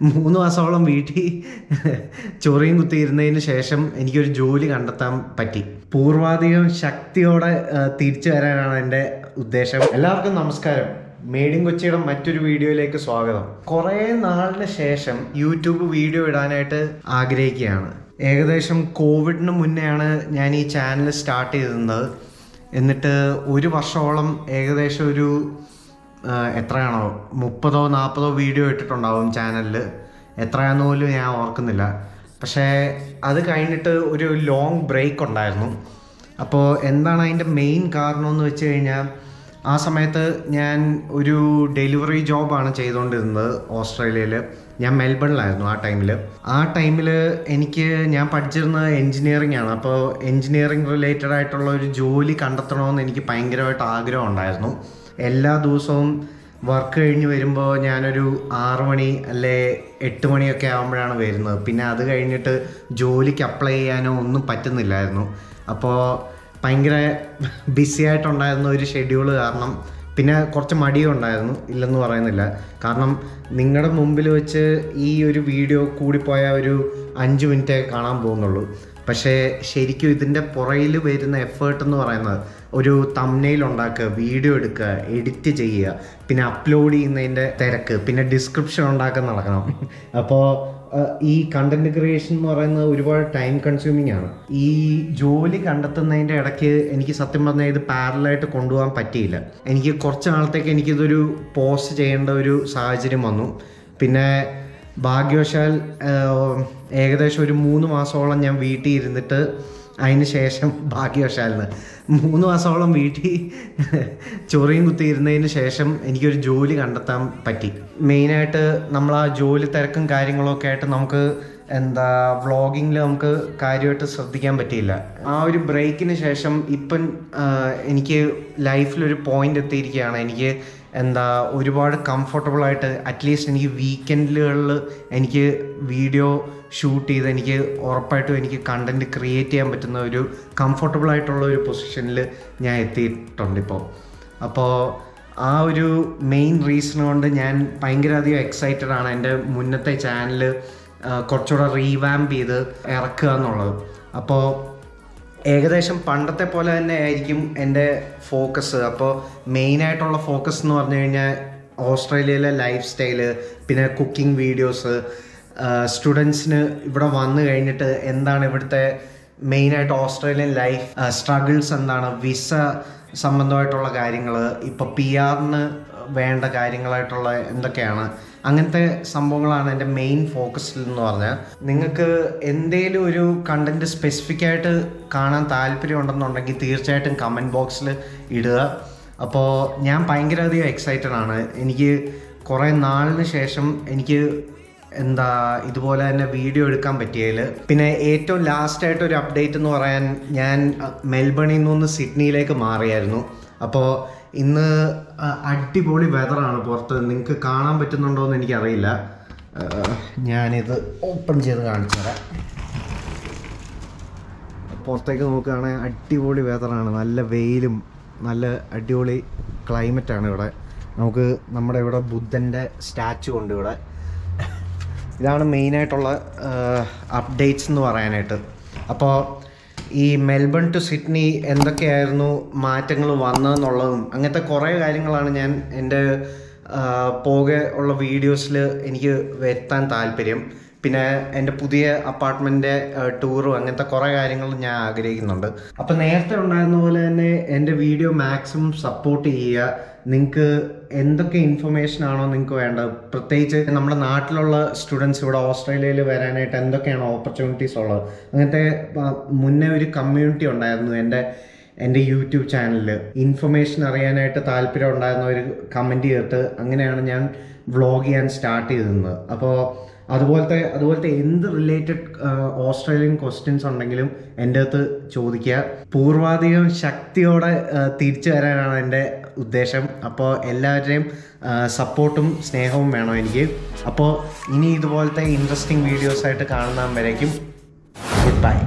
3 മാസത്തോളം വീട്ടിൽ ചൊറിയും കുത്തിയിരുന്നതിന് ശേഷം എനിക്കൊരു ജോലി കണ്ടെത്താൻ പറ്റി. പൂർവാധികം ശക്തിയോടെ തിരിച്ചു വരാനാണ് എൻ്റെ ഉദ്ദേശം. എല്ലാവർക്കും നമസ്കാരം. മേഡ് ഇൻ കൊച്ചിയുടെ മറ്റൊരു വീഡിയോയിലേക്ക് സ്വാഗതം. കുറേ നാളിന് ശേഷം യൂട്യൂബ് വീഡിയോ ഇടാനായിട്ട് ആഗ്രഹിക്കുകയാണ്. ഏകദേശം കോവിഡിന് മുന്നെയാണ് ഞാൻ ഈ ചാനൽ സ്റ്റാർട്ട് ചെയ്തിരുന്നത്. എന്നിട്ട് ഒരു വർഷത്തോളം ഏകദേശം ഒരു എത്രയാണോ 30-40 വീഡിയോ ഇട്ടിട്ടുണ്ടാവും ചാനലിൽ. എത്രയാണെന്ന് പോലും ഞാൻ ഓർക്കുന്നില്ല. പക്ഷേ അത് കഴിഞ്ഞിട്ട് ഒരു ലോങ് ബ്രേക്ക് ഉണ്ടായിരുന്നു. അപ്പോൾ എന്താണ് അതിൻ്റെ മെയിൻ കാരണം എന്ന് വെച്ച് കഴിഞ്ഞാൽ, ആ സമയത്ത് ഞാൻ ഒരു ഡെലിവറി ജോബാണ് ചെയ്തുകൊണ്ടിരുന്നത് ഓസ്ട്രേലിയയിൽ. ഞാൻ മെൽബണിലായിരുന്നു ആ ടൈമിൽ ഞാൻ പഠിച്ചിരുന്നത് എൻജിനീയറിംഗ് ആണ്. അപ്പോൾ എൻജിനീയറിംഗ് റിലേറ്റഡ് ആയിട്ടുള്ള ഒരു ജോലി കണ്ടെത്തണമെന്ന് എനിക്ക് ഭയങ്കരമായിട്ട് ആഗ്രഹം ഉണ്ടായിരുന്നു. എല്ലാ ദിവസവും വർക്ക് കഴിഞ്ഞ് വരുമ്പോൾ ഞാനൊരു 6 മണി അല്ലെ 8 മണിയൊക്കെ ആകുമ്പോഴാണ് വരുന്നത്. പിന്നെ അത് കഴിഞ്ഞിട്ട് ജോലിക്ക് അപ്ലൈ ചെയ്യാനോ ഒന്നും പറ്റുന്നില്ലായിരുന്നു. അപ്പോൾ ഭയങ്കര ബിസി ആയിട്ടുണ്ടായിരുന്ന ഒരു ഷെഡ്യൂൾ കാരണം, പിന്നെ കുറച്ച് മടിയും ഉണ്ടായിരുന്നു, ഇല്ലെന്ന് പറയുന്നില്ല. കാരണം നിങ്ങളുടെ മുമ്പിൽ വെച്ച് ഈ ഒരു വീഡിയോ കൂടിപ്പോയാൽ ഒരു 5 മിനിറ്റേ കാണാൻ പോകുന്നുള്ളൂ. പക്ഷേ ശരിക്കും ഇതിൻ്റെ പുറകിൽ വരുന്ന എഫേർട്ട് എന്ന് പറയുന്നത് ഒരു തംബ്നെയിൽ ഉണ്ടാക്കുക, വീഡിയോ എടുക്കുക, എഡിറ്റ് ചെയ്യുക, പിന്നെ അപ്ലോഡ് ചെയ്യുന്നതിൻ്റെ തിരക്ക്, പിന്നെ ഡിസ്ക്രിപ്ഷൻ ഉണ്ടാക്കാൻ നടക്കണം. അപ്പോൾ ഈ കണ്ടന്റ് ക്രിയേഷൻ എന്ന് പറയുന്നത് ഒരുപാട് ടൈം കൺസ്യൂമിങ് ആണ്. ഈ ജോലി കണ്ടെത്തുന്നതിൻ്റെ ഇടയ്ക്ക് എനിക്ക് സത്യം പറഞ്ഞാൽ ഇത് പാരലായിട്ട് കൊണ്ടുപോകാൻ പറ്റിയില്ല. എനിക്ക് കുറച്ച് നാളത്തേക്ക് എനിക്കിതൊരു പോസ്റ്റ് ചെയ്യേണ്ട ഒരു സാഹചര്യം വന്നു. പിന്നെ ഭാഗ്യവശാൽ ഏകദേശം ഒരു 3 മാസത്തോളം ഞാൻ വീട്ടിൽ ഇരുന്നിട്ട്, അതിന് ശേഷം ഭാഗ്യവശാലിന് 3 മാസത്തോളം വീട്ടിൽ ചൊറിയും കുത്തിയിരുന്നതിന് ശേഷം എനിക്കൊരു ജോലി കണ്ടെത്താൻ പറ്റി. മെയിനായിട്ട് നമ്മൾ ആ ജോലി തിരക്കും കാര്യങ്ങളൊക്കെ ആയിട്ട് നമുക്ക് വ്ളോഗിങ്ങിൽ നമുക്ക് കാര്യമായിട്ട് ശ്രദ്ധിക്കാൻ പറ്റിയില്ല. ആ ഒരു ബ്രേക്കിന് ശേഷം ഇപ്പം എനിക്ക് ലൈഫിലൊരു പോയിന്റ് എത്തിയിരിക്കുകയാണ്. എനിക്ക് ഒരുപാട് കംഫർട്ടബിളായിട്ട്, അറ്റ്ലീസ്റ്റ് എനിക്ക് വീക്കെൻഡുകളിൽ എനിക്ക് വീഡിയോ ഷൂട്ട് ചെയ്ത് എനിക്ക് ഉറപ്പായിട്ടും എനിക്ക് കണ്ടൻറ്റ് ക്രിയേറ്റ് ചെയ്യാൻ പറ്റുന്ന ഒരു കംഫർട്ടബിളായിട്ടുള്ള ഒരു പൊസിഷനിൽ ഞാൻ എത്തിയിട്ടുണ്ട് ഇപ്പോൾ. അപ്പോൾ ആ ഒരു മെയിൻ റീസൺ കൊണ്ട് ഞാൻ ഭയങ്കരധികം എക്സൈറ്റഡ് ആണ് എൻ്റെ മുന്നത്തെ ചാനൽ കുറച്ചുകൂടെ റീവാമ്പ് ചെയ്ത് ഇറക്കുക എന്നുള്ളത്. അപ്പോൾ ഏകദേശം പണ്ടത്തെ പോലെ തന്നെ ആയിരിക്കും എൻ്റെ ഫോക്കസ്. അപ്പോൾ മെയിനായിട്ടുള്ള ഫോക്കസ് എന്ന് പറഞ്ഞു കഴിഞ്ഞാൽ ഓസ്ട്രേലിയയിലെ ലൈഫ് സ്റ്റൈല്, പിന്നെ കുക്കിംഗ് വീഡിയോസ്, സ്റ്റുഡൻസിന് ഇവിടെ വന്നു കഴിഞ്ഞിട്ട് എന്താണ് ഇവിടുത്തെ മെയിനായിട്ട് ഓസ്ട്രേലിയൻ ലൈഫ് സ്ട്രഗിൾസ് എന്താണ്, വിസ സംബന്ധമായിട്ടുള്ള കാര്യങ്ങൾ, ഇപ്പോൾ PR-ന് വേണ്ട കാര്യങ്ങളായിട്ടുള്ള എന്തൊക്കെയാണ്, അങ്ങനത്തെ സംഭവങ്ങളാണ് എൻ്റെ മെയിൻ ഫോക്കസിൽ എന്ന് പറഞ്ഞാൽ. നിങ്ങൾക്ക് എന്തെങ്കിലും ഒരു കണ്ടൻറ്റ് സ്പെസിഫിക് ആയിട്ട് കാണാൻ താല്പര്യം ഉണ്ടെന്നുണ്ടെങ്കിൽ തീർച്ചയായിട്ടും കമൻറ്റ് ബോക്സിൽ ഇടുക. അപ്പോൾ ഞാൻ ഭയങ്കരധികം എക്സൈറ്റഡ് ആണ്. എനിക്ക് കുറേ നാളിന് ശേഷം എനിക്ക് ഇതുപോലെ തന്നെ വീഡിയോ എടുക്കാൻ പറ്റിയതിൽ. പിന്നെ ഏറ്റവും ലാസ്റ്റായിട്ട് ഒരു അപ്ഡേറ്റ് എന്ന് പറയാൻ, ഞാൻ മെൽബണിൽ നിന്ന് സിഡ്നിയിലേക്ക് മാറിയായിരുന്നു. അപ്പോൾ ഇന്ന് അടിപൊളി വെതറാണ് പുറത്ത്. നിങ്ങൾക്ക് കാണാൻ പറ്റുന്നുണ്ടോ എന്ന് എനിക്കറിയില്ല. ഞാനിത് ഓപ്പൺ ചെയ്ത് കാണിച്ചു തരാം. പുറത്തേക്ക് നോക്കുകയാണെങ്കിൽ അടിപൊളി വെതറാണ്. നല്ല വെയിലും നല്ല അടിപൊളി ക്ലൈമറ്റാണ് ഇവിടെ. നമുക്ക് നമ്മുടെ ഇവിടെ ബുദ്ധൻ്റെ സ്റ്റാച്ചു ഉണ്ട് ഇവിടെ. ഇതാണ് മെയിനായിട്ടുള്ള അപ്ഡേറ്റ്സ് എന്ന് പറയാനായിട്ട്. അപ്പോൾ ഈ മെൽബൺ ടു സിഡ്നി എന്തൊക്കെയായിരുന്നു മാറ്റങ്ങൾ വന്നതെന്നുള്ളതും അങ്ങനത്തെ കുറേ കാര്യങ്ങളാണ് ഞാൻ എൻ്റെ പോകെ ഉള്ള വീഡിയോസിൽ എനിക്ക് വരുത്താൻ താല്പര്യം. പിന്നെ എൻ്റെ പുതിയ അപ്പാർട്ട്മെൻറ്റിൻ്റെ ടൂറും അങ്ങനത്തെ കുറേ കാര്യങ്ങൾ ഞാൻ ആഗ്രഹിക്കുന്നുണ്ട്. അപ്പോൾ നേരത്തെ ഉണ്ടായിരുന്ന പോലെ തന്നെ എൻ്റെ വീഡിയോ മാക്സിമം സപ്പോർട്ട് ചെയ്യുക. നിങ്ങൾക്ക് എന്തൊക്കെ ഇൻഫർമേഷൻ ആണോ നിങ്ങൾക്ക് വേണ്ടത്, പ്രത്യേകിച്ച് നമ്മുടെ നാട്ടിലുള്ള സ്റ്റുഡൻസ് ഇവിടെ ഓസ്ട്രേലിയയിൽ വരാനായിട്ട് എന്തൊക്കെയാണ് ഓപ്പർച്യൂണിറ്റീസ് ഉള്ളത്, അങ്ങനത്തെ മുന്നേ ഒരു കമ്മ്യൂണിറ്റി ഉണ്ടായിരുന്നു എൻ്റെ യൂട്യൂബ് ചാനലിൽ. ഇൻഫർമേഷൻ അറിയാനായിട്ട് താല്പര്യം ഉണ്ടായിരുന്ന ഒരു കമൻറ്റ് ചെയ്തിട്ട് അങ്ങനെയാണ് ഞാൻ വ്ളോഗ് ചെയ്യാൻ സ്റ്റാർട്ട് ചെയ്തിരുന്നത്. അപ്പോൾ അതുപോലത്തെ എന്ത് റിലേറ്റഡ് ഓസ്ട്രേലിയൻ ക്വസ്റ്റ്യൻസ് ഉണ്ടെങ്കിലും എൻ്റെ അടുത്ത് ചോദിക്കുക. പൂർവാധികം ശക്തിയോടെ തിരിച്ചു വരാനാണ് എൻ്റെ ഉദ്ദേശം. അപ്പോൾ എല്ലാവരുടെയും സപ്പോർട്ടും സ്നേഹവും വേണം എനിക്ക്. അപ്പോൾ ഇനി ഇതുപോലത്തെ ഇൻട്രസ്റ്റിംഗ് വീഡിയോസായിട്ട് കാണുന്നവരേക്കും ഗുഡ് ബൈ.